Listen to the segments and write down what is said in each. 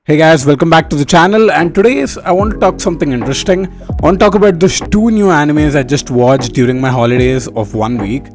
Hey guys, welcome back to the channel, and today I want to talk something interesting. I want to talk about these two new animes I just watched during my holidays of 1 week.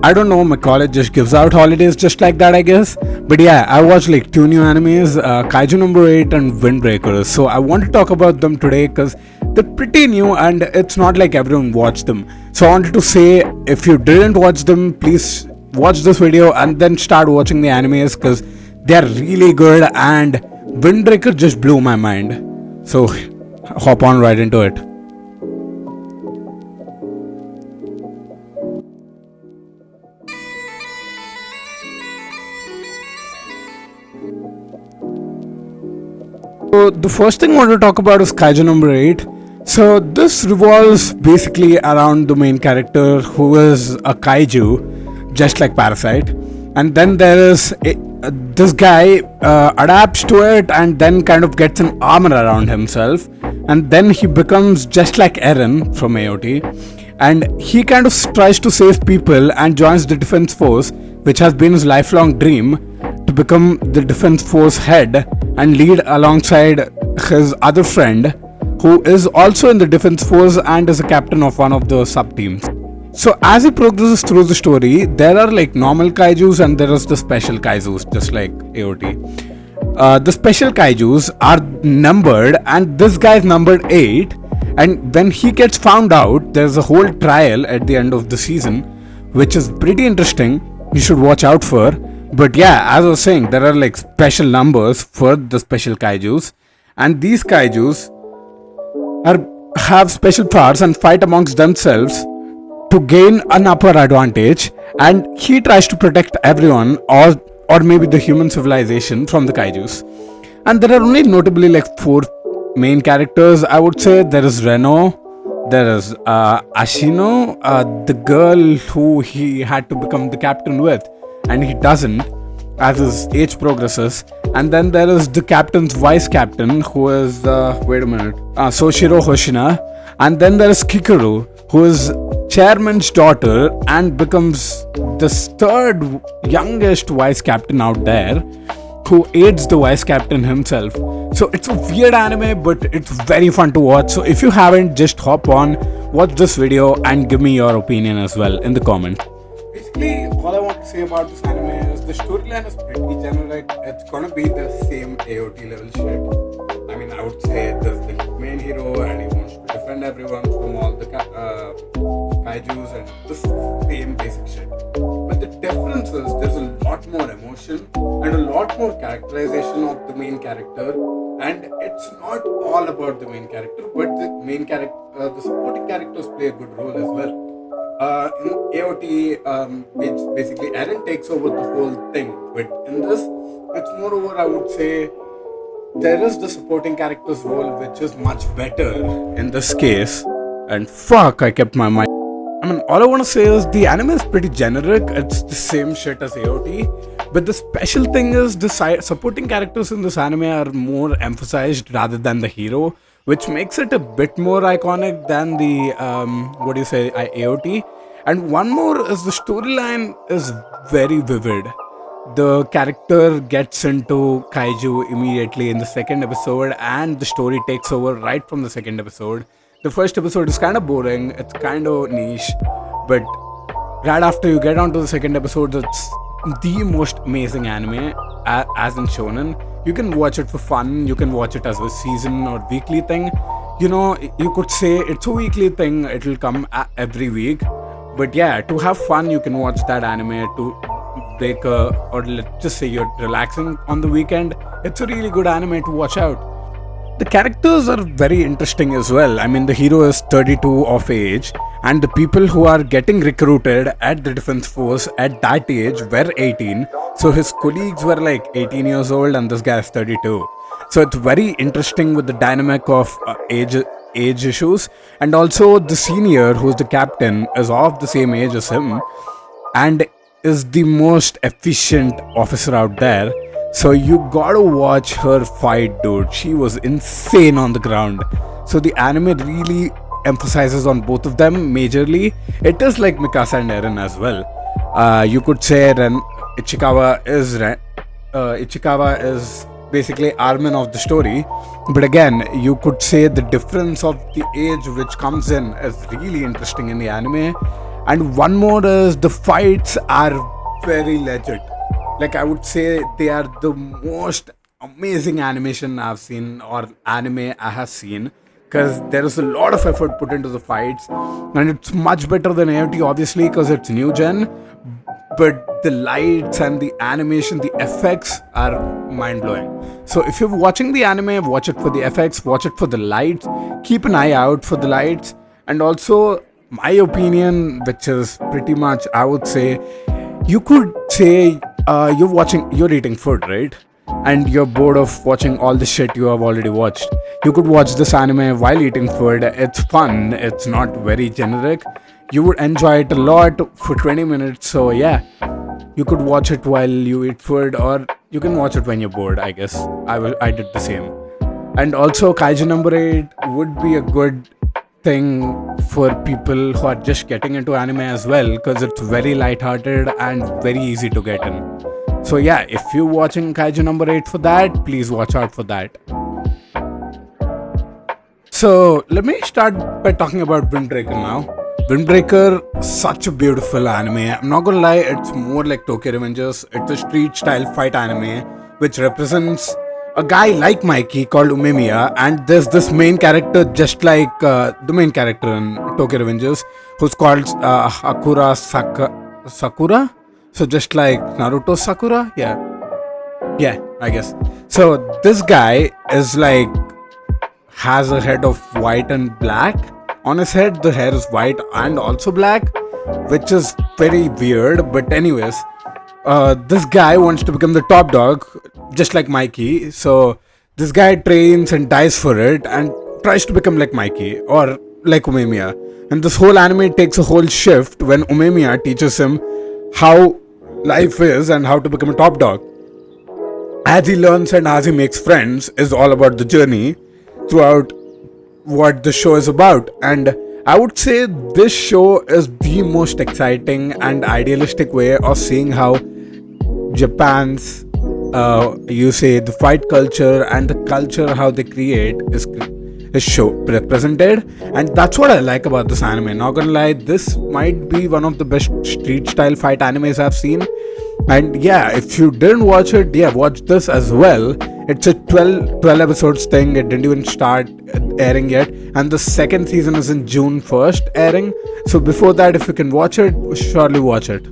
I don't know, my college just gives out holidays just like that, I guess. But yeah, I watched like two new animes, Kaiju number 8 and Windbreaker. So I want to talk about them today because they're pretty new and it's not like everyone watched them. So I wanted to say, if you didn't watch them, please watch this video and then start watching the animes because they're really good, and Windbreaker just blew my mind. So hop on right into it. So the first thing I want to talk about is Kaiju number 8. So this revolves basically around the main character who is a kaiju, just like Parasite. And then there is this guy adapts to it and then kind of gets an armor around himself. And then he becomes just like Eren from AOT. And he kind of tries to save people and joins the defense force, which has been his lifelong dream, to become the defense force head and lead alongside his other friend, who is also in the defense force and is a captain of one of the sub teams. So as he progresses through the story, there are like normal kaijus and there is the special kaijus, just like AOT. The special kaijus are numbered, and this guy is numbered 8. And when he gets found out, there's a whole trial at the end of the season, which is pretty interesting. You should watch out for. But yeah, as I was saying, there are like special numbers for the special kaijus, and these kaijus have special powers and fight amongst themselves to gain an upper advantage, and he tries to protect everyone, or maybe the human civilization, from the kaijus. And there are only notably like 4 main characters, I would say. There is Reno, there is Ashino, the girl who he had to become the captain with, and he doesn't as his age progresses. And then there is the captain's vice captain, who is Soshiro Hoshina. And then there is Kikaru, who is chairman's daughter and becomes the third youngest vice captain out there, who aids the vice captain himself. So it's a weird anime, but it's very fun to watch. So if you haven't, just hop on, watch this video and give me your opinion as well in the comment. Basically, all I want to say about this anime is the storyline is pretty generic. It's gonna be the same AOT level shit. I mean, I would say there's the main hero and he wants to defend everyone from all the kaijus and the same basic shit. But the difference is there's a lot more emotion and a lot more characterization of the main character, and it's not all about the main character, but the supporting characters play a good role as well. In AOT, basically Eren takes over the whole thing, but in this, it's moreover, I would say, there is the supporting character's role, which is much better in this case. And fuck, I kept my mind. I mean, all I want to say is the anime is pretty generic. It's the same shit as AOT, but the special thing is the supporting characters in this anime are more emphasized rather than the hero, which makes it a bit more iconic than the AOT. And one more is the storyline is very vivid. The character gets into kaiju immediately in the second episode, and the story takes over right from the second episode. The first episode is kind of boring, it's kind of niche, but right after you get onto the second episode, it's the most amazing anime, as in shonen. You can watch it for fun, you can watch it as a season or weekly thing. You know, you could say it's a weekly thing, it'll come every week. But yeah, to have fun, you can watch that anime to break or let's just say you're relaxing on the weekend. It's a really good anime to watch out. The characters are very interesting as well. I mean, the hero is 32 of age, and the people who are getting recruited at the defense force at that age were 18. So his colleagues were like 18 years old and this guy is 32. So it's very interesting with the dynamic of age issues. And also the senior, who's the captain, is of the same age as him and is the most efficient officer out there. So you gotta watch her fight, dude. She was insane on the ground. So the anime really emphasizes on both of them majorly. It is like Mikasa and Eren as well. You could say Ichikawa is basically Armin of the story. But again, you could say the difference of the age which comes in is really interesting in the anime. And one more is the fights are very legit. Like, I would say they are the most amazing animation I've seen, or anime I have seen, because there is a lot of effort put into the fights, and it's much better than AOT, obviously, because it's new gen. But the lights and the animation, the effects are mind blowing. So if you're watching the anime, watch it for the effects, watch it for the lights, keep an eye out for the lights. And also, my opinion, which is pretty much, I would say, you could say you're eating food, right? And you're bored of watching all the shit you have already watched. You could watch this anime while eating food. It's fun, it's not very generic. You would enjoy it a lot for 20 minutes. So yeah, you could watch it while you eat food, or you can watch it when you're bored, I guess. I did the same. And also, kaiju number 8 would be a good thing for people who are just getting into anime as well, because it's very lighthearted and very easy to get in. So yeah, if you're watching kaiju number 8 for that, please watch out for that. So let me start by talking about Windbreaker now. Windbreaker, such a beautiful anime. I'm not gonna lie, it's more like Tokyo Revengers. It's a street style fight anime which represents a guy like Mikey called Umemiya, and there's this main character just like the main character in Tokyo Revengers, who's called Sakura. So just like Naruto Sakura, yeah, I guess. So this guy is like has a head of white and black. On his head, the hair is white and also black, which is very weird. But anyways, this guy wants to become the top dog, just like Mikey. So this guy trains and dies for it and tries to become like Mikey or like Umemiya. And this whole anime takes a whole shift when Umemiya teaches him how life is and how to become a top dog. As he learns and as he makes friends is all about the journey throughout what the show is about. And I would say this show is the most exciting and idealistic way of seeing how Japan's the fight culture and the culture how they create is show represented. And that's what I like about this anime. Not gonna lie, this might be one of the best street style fight animes I've seen. And yeah, if you didn't watch it, yeah, watch this as well. It's a 12 episodes thing. It didn't even start airing yet, and the second season is in June 1st airing. So before that, if you can watch it, surely watch it.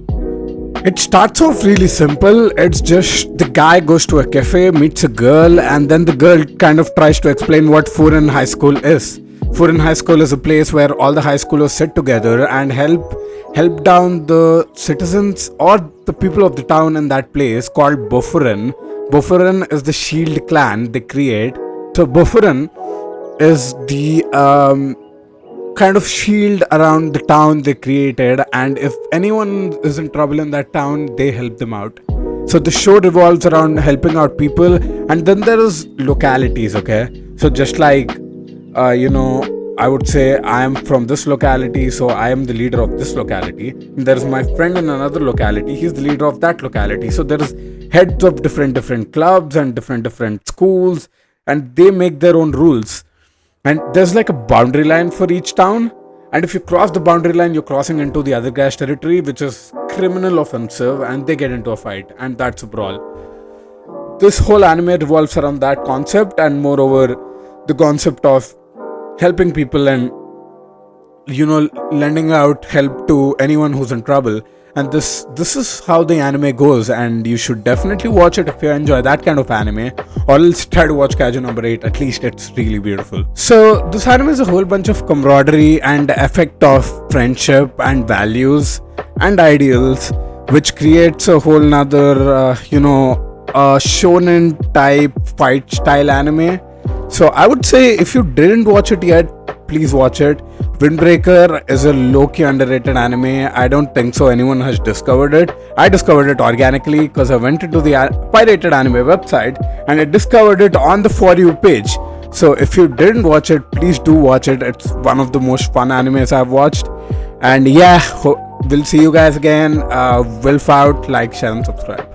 It starts off really simple. It's just the guy goes to a cafe, meets a girl, and then the girl kind of tries to explain what Furin High School is. Furin High School is a place where all the high schoolers sit together and help down the citizens or the people of the town in that place called Bofurin. Bofurin is the shield clan they create. So Bofurin is the kind of shield around the town they created, and if anyone is in trouble in that town, they help them out. So the show revolves around helping out people, and then there is localities, okay? So just like I would say I am from this locality, so I am the leader of this locality. And there's my friend in another locality, he's the leader of that locality. So there is heads of different clubs and different schools, and they make their own rules. And there's like a boundary line for each town, and if you cross the boundary line, you're crossing into the other guy's territory, which is criminal offensive, and they get into a fight, and that's a brawl. This whole anime revolves around that concept, and moreover the concept of helping people and lending out help to anyone who's in trouble. And this is how the anime goes, and you should definitely watch it if you enjoy that kind of anime, or else try to watch kaiju number 8. At least it's really beautiful. So this anime is a whole bunch of camaraderie and effect of friendship and values and ideals, which creates a whole nother shonen type fight style anime. So I would say if you didn't watch it yet, please watch it. Windbreaker is a low-key underrated anime. I don't think so anyone has discovered it. I discovered it organically because I went into the pirated anime website and I discovered it on the For You page. So if you didn't watch it, please do watch it. It's one of the most fun animes I've watched. And yeah, we'll see you guys again. Wilf out, like, share and subscribe.